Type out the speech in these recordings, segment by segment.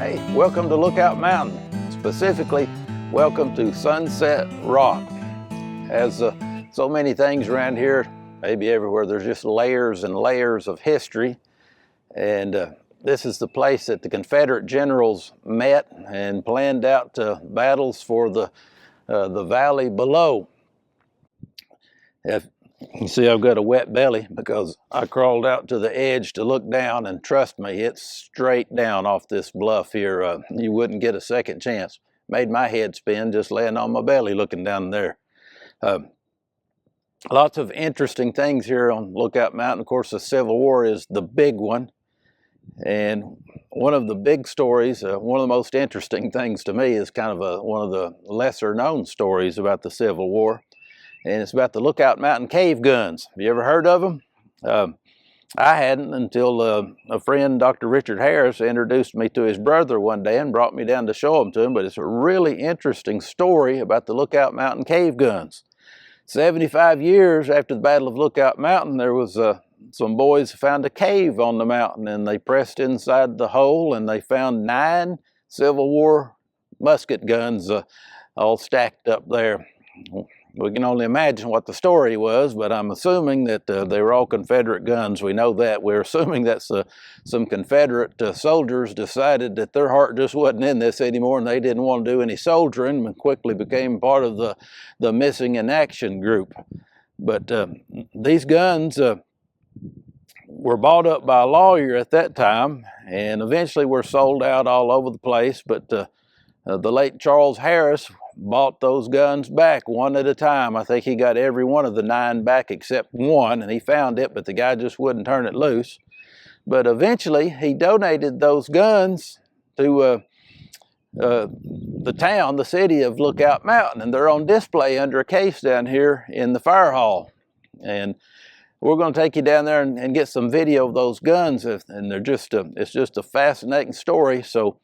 Hey, welcome to Lookout Mountain. Specifically, welcome to Sunset Rock. As so many things around here, maybe everywhere, there's just layers and layers of history. And this is the place that the Confederate generals met and planned out battles for the valley below. You see, I've got a wet belly because I crawled out to the edge to look down, and trust me, it's straight down off this bluff here. You wouldn't get a second chance. Made my head spin just laying on my belly looking down there. Lots of interesting things here on Lookout Mountain. Of course, the Civil War is the big one. And one of the big stories, one of the most interesting things to me is kind of one of the lesser known stories about the Civil War. And it's about the Lookout Mountain cave guns. Have you ever heard of them? I hadn't until a friend, Dr. Richard Harris, introduced me to his brother one day and brought me down to show them to him. But it's a really interesting story about the Lookout Mountain cave guns. 75 years after the Battle of Lookout Mountain, there was some boys found a cave on the mountain, and they pressed inside the hole and they found 9 Civil War musket guns all stacked up there. We can only imagine what the story was, but I'm assuming that they were all Confederate guns. We know that. We're assuming that some Confederate soldiers decided that their heart just wasn't in this anymore, and they didn't want to do any soldiering, and quickly became part of the missing in action group. But these guns were bought up by a lawyer at that time, and eventually were sold out all over the place. But the late Charles Harris bought those guns back one at a time. I think he got every one of the 9 back except one, and he found it, but the guy just wouldn't turn it loose. But eventually he donated those guns to the city of Lookout Mountain, and they're on display under a case down here in the fire hall. And we're going to take you down there and get some video of those guns, and they're just it's just a fascinating story. So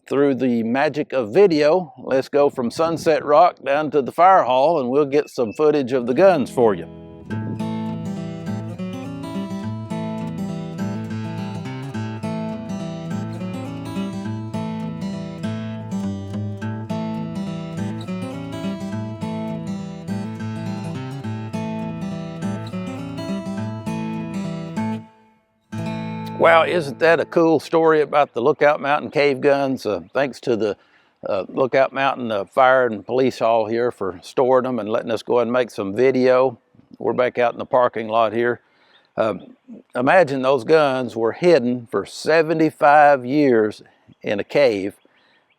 through the magic of video, let's go from Sunset Rock down to the fire hall, and we'll get some footage of the guns for you. Wow, isn't that a cool story about the Lookout Mountain cave guns? Thanks to the Lookout Mountain Fire and Police Hall here for storing them and letting us go ahead and make some video. We're back out in the parking lot here. Imagine those guns were hidden for 75 years in a cave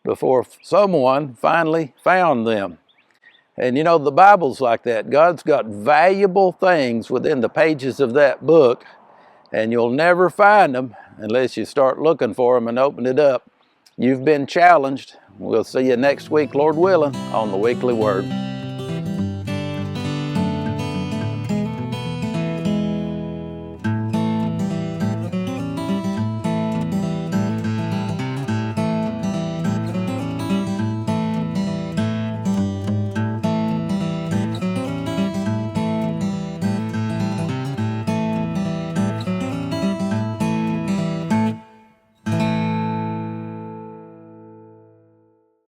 before someone finally found them. And you know, the Bible's like that. God's got valuable things within the pages of that book, and you'll never find them unless you start looking for them and open it up. You've been challenged. We'll see you next week, Lord willing, on the Weekly Word.